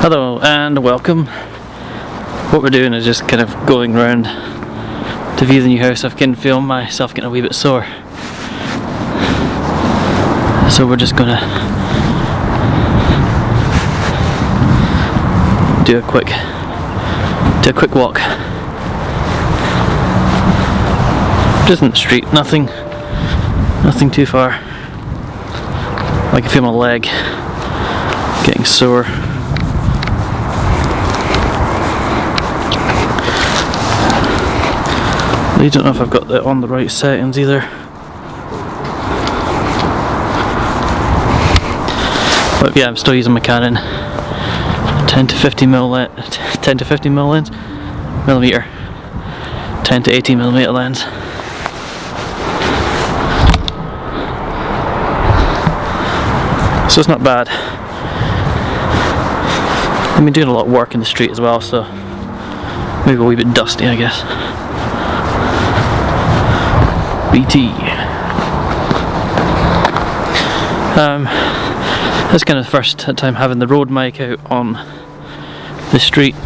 Hello and welcome. What we're doing is just kind of going around to view the new house. I've can feel myself getting a wee bit sore, so we're just gonna do a quick walk. Just in the street, nothing too far. I can feel my leg getting sore. I don't know if I've got that on the right settings either. But yeah, I'm still using my Canon 10 to 50 millimeter, 10 to 18 millimeter lens. So it's not bad. I've been doing a lot of work in the street as well, so maybe a wee bit dusty, I guess. BT. That's kind of the first time having the road mic out on the street,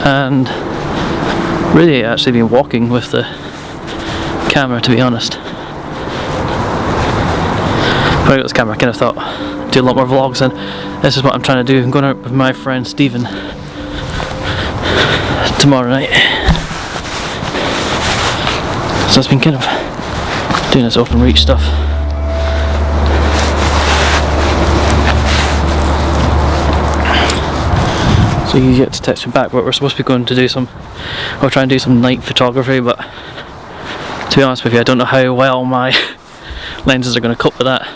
and really actually been walking with the camera, to be honest. When I got this camera, I kind of thought I'd do a lot more vlogs, and this is what I'm trying to do. I'm going out with my friend Stephen tomorrow night. So it's been kind of doing this open reach stuff. So you get to text me back, but we're supposed to be going to do we'll try and do some night photography, but to be honest with you, I don't know how well my lenses are going to cope with that.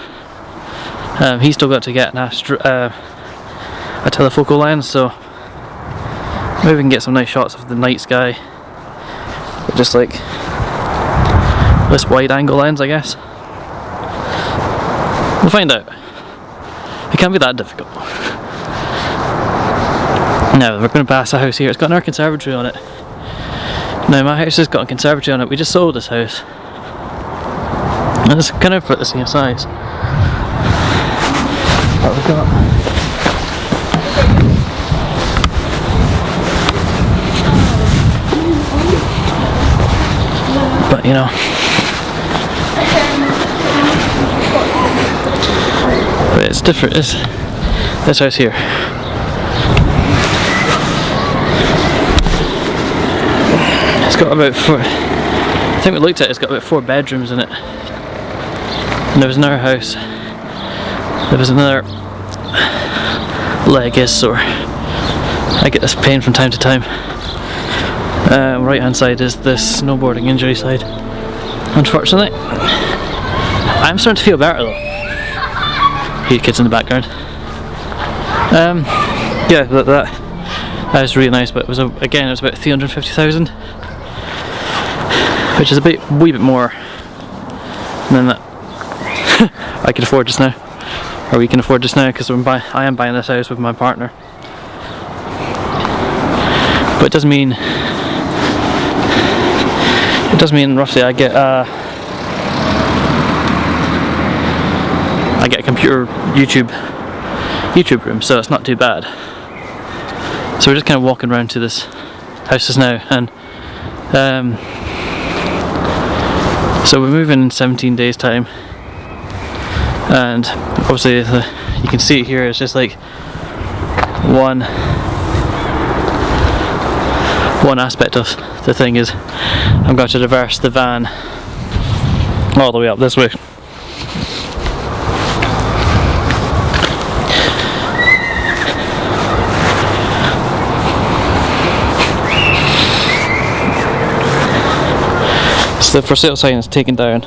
He's still got to get a telephocal lens, so maybe we can get some nice shots of the night sky, but just like this wide angle lens, I guess. We'll find out. It can't be that difficult. Now we're going to pass a house here. It's got an conservatory on it. Now my house has got a conservatory on it. We just sold this house, and it's kind of about the same size. What we've got. But you know, but it's different. This house here, it's got about four. I think we looked at it. It's got about 4 bedrooms in it. And there was another house. There was another leg is sore. I get this pain from time to time. Right hand side is the snowboarding injury side, unfortunately. I'm starting to feel better though. Hear kids in the background. Yeah, that was really nice, but it was again it was about 350,000, which is a wee bit more than that I can afford just now, or we can afford just now, because I am buying this house with my partner. But it does mean roughly I get a computer YouTube room, so it's not too bad. So we're just kind of walking around to this house now, and so we're moving in 17 days time, and obviously you can see it here. It's just like one aspect of the thing is I'm going to reverse the van all the way up this way. So the for sale sign is taken down.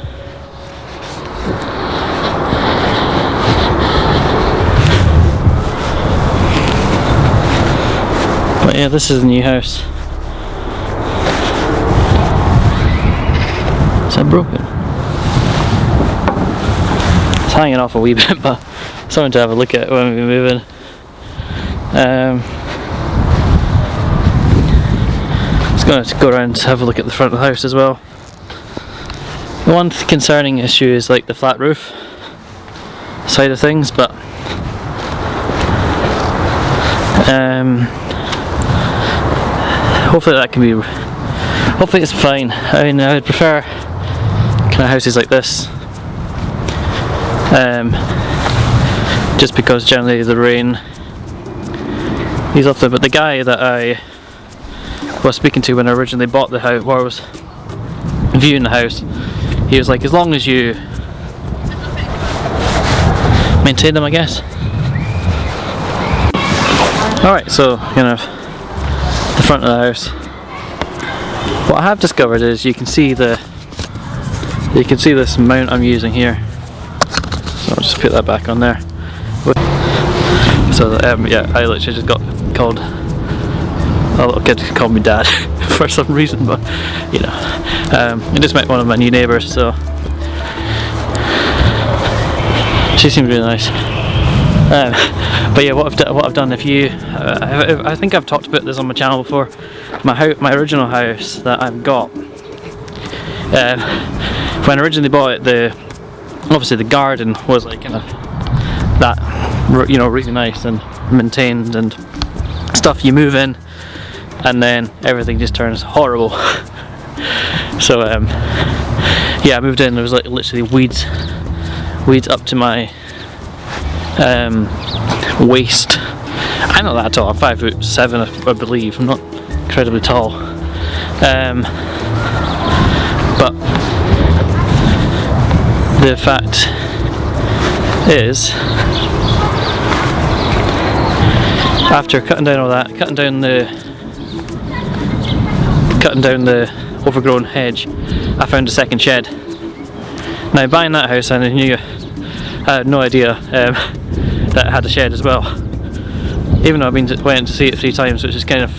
But yeah, this is the new house. Is that broken? It's hanging off a wee bit, but something to have a look at when we move in. Just going to go around and have a look at the front of the house as well. The one concerning issue is like the flat roof side of things, but Hopefully that can be. Hopefully it's fine. I mean, I would prefer kind of houses like this, just because generally the rain is off there. But the guy that I was speaking to when I originally bought the house, or was viewing the house, he was like, as long as you maintain them, I guess. Alright, so kind of the front of the house. What I have discovered is you can see this mount I'm using here. So I'll just put that back on there. So yeah, I literally just got called, a little kid called me dad for some reason, but you know, I just met one of my new neighbours, so she seemed really nice. But yeah, what I've done, if you, I think I've talked about this on my channel before. My original house that I've got, when I originally bought it, obviously the garden was like kind of that, you know, really nice and maintained and stuff. You move in, and then everything just turns horrible. So yeah, I moved in. There was like literally weeds up to my waist. I'm not that tall. I'm 5'7", I believe. I'm not incredibly tall. But the fact is, after cutting down all that, cutting down the overgrown hedge, I found a second shed. Now, buying that house, I had no idea that it had a shed as well. Even though went to see it 3 times, which is kind of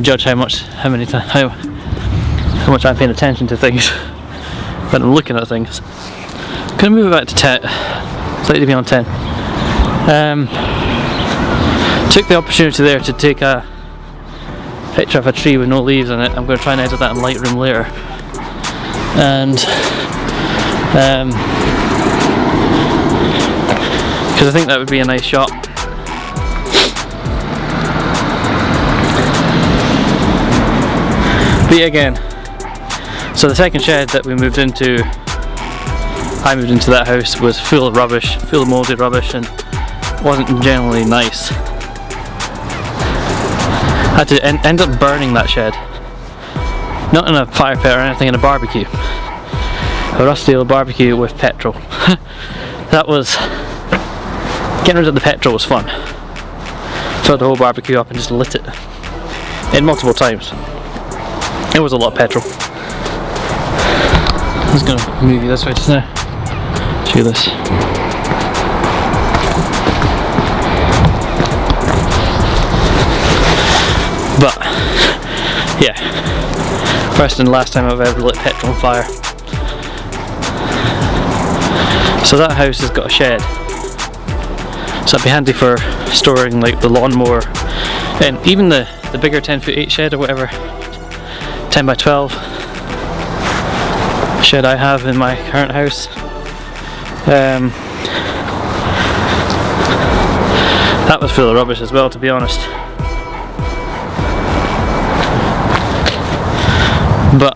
judge how much I'm paying attention to things when I'm looking at things. Gonna move it back to 10, slightly beyond 10. Took the opportunity there to take a picture of a tree with no leaves on it. I'm going to try and edit that in Lightroom later, and because I think that would be a nice shot. But yeah, again, so the second shed that I moved into that house was full of rubbish, full of mouldy rubbish, and wasn't generally nice. I had to end up burning that shed. Not in a fire pit or anything, in a barbecue. A rusty old barbecue with petrol. That was, getting rid of the petrol was fun. Filled the whole barbecue up and just lit it in multiple times. It was a lot of petrol. I'm just going to move you this way just now. Show you this. But yeah, first and last time I've ever lit petrol on fire. So that house has got a shed, so that'd be handy for storing like the lawnmower, and even the bigger 10'8" shed or whatever, 10 by 12 shed I have in my current house. That was full of rubbish as well, to be honest. But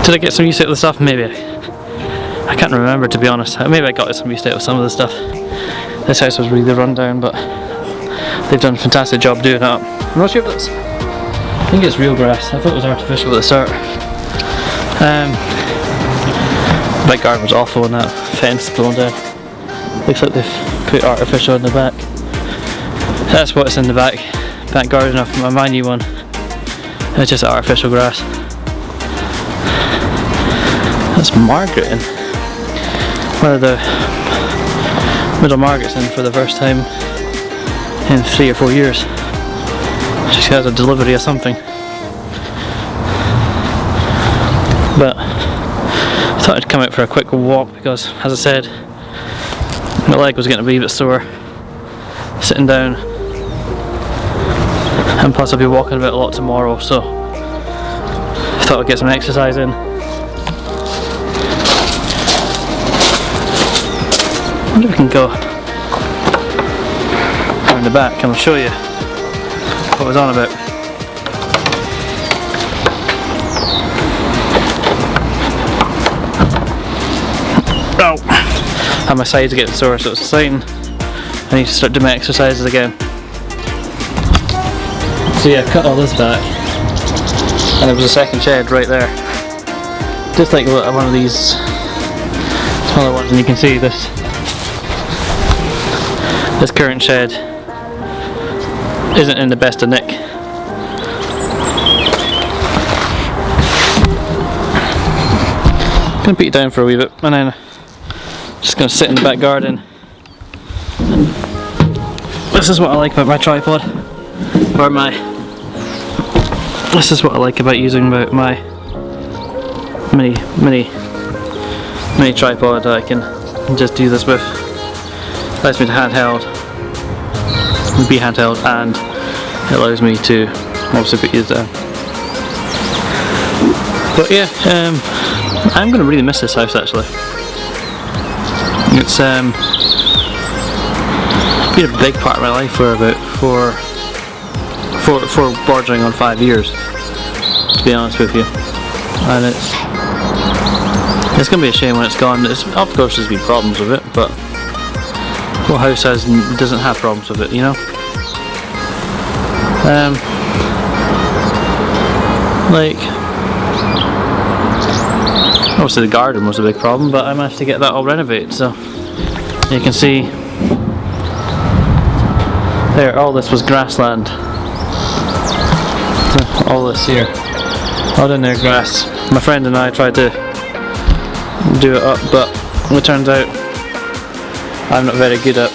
did I get some use out of the stuff? Maybe. I can't remember, to be honest. Maybe I got some use out of some of the stuff. This house was really run down, but they've done a fantastic job doing it up. I'm not sure if that's, I think it's real grass. I thought it was artificial at the start. Back garden was awful and that fence blown down. Looks like they've put artificial in the back. That's what's in the back garden of my new one. It's just artificial grass. That's Margaret in. One of the middle Margaret's in for the first time in 3 or 4 years. She has a delivery of something. But I thought I'd come out for a quick walk because, as I said, my leg was getting a wee bit sore sitting down, and plus I'll be walking about a lot tomorrow, so I thought I'd get some exercise in. wonder if we can go around the back and I'll show you what I was on about. Oh! And my sides are getting sore, so it's a sign I need to start doing my exercises again. So yeah, I've cut all this back, and there was a second shed right there. Just like one of these smaller ones, and you can see this current shed isn't in the best of nick. I'm gonna put you down for a wee bit, and then just gonna sit in the back garden. This is what I like about my tripod, or this is what I like about using my mini tripod that I can just do this with. It allows me to be handheld, and it allows me to obviously put you down. But yeah, I'm gonna really miss this house actually. It's been a big part of my life for about four bordering on 5 years, to be honest with you, and it's gonna be a shame when it's gone. Of course there's been problems with it, but what house doesn't have problems with it, you know? Like, obviously the garden was a big problem, but I managed to get that all renovated, so you can see there, all this was grassland. All this here, all down there grass. My friend and I tried to do it up, but it turns out I'm not very good at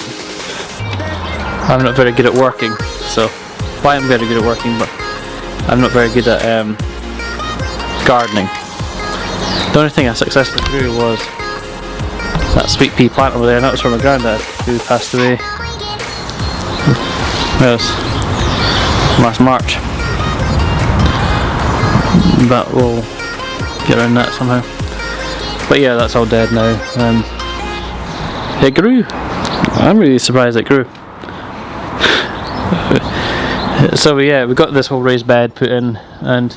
working. So, well, I'm very good at working, but I'm not very good at gardening. The only thing I successfully grew was that sweet pea plant over there, and that was from my granddad, who passed away. It was last March. But we'll get around that somehow. But yeah, that's all dead now. It grew. I'm really surprised it grew. So yeah, we got this whole raised bed put in, and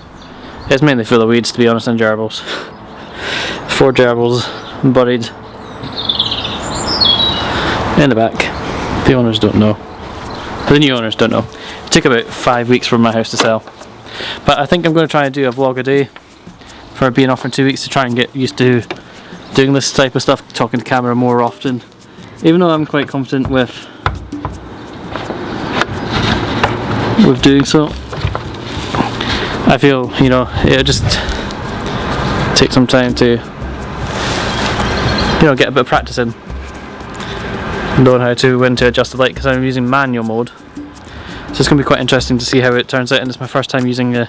it's mainly full of weeds, to be honest, and gerbils. 4 gerbils buried in the back. The owners don't know. The new owners don't know. It took about 5 weeks for my house to sell. But I think I'm going to try and do a vlog a day for being off for 2 weeks, to try and get used to doing this type of stuff, talking to camera more often. Even though I'm quite confident with doing so, I feel, you know, it'll just take some time to, you know, get a bit of practice in, knowing when to adjust the light, because I'm using manual mode. So it's going to be quite interesting to see how it turns out, and it's my first time using the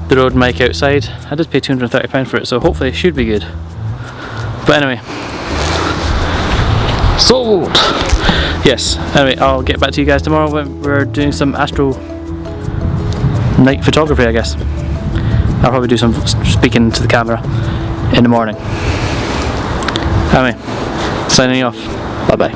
Rode mic outside. I did pay £230 for it, so hopefully it should be good. But anyway, sold! Yes, anyway, I'll get back to you guys tomorrow when we're doing some astro night photography, I guess. I'll probably do some speaking to the camera in the morning. Anyway, signing off. Bye bye.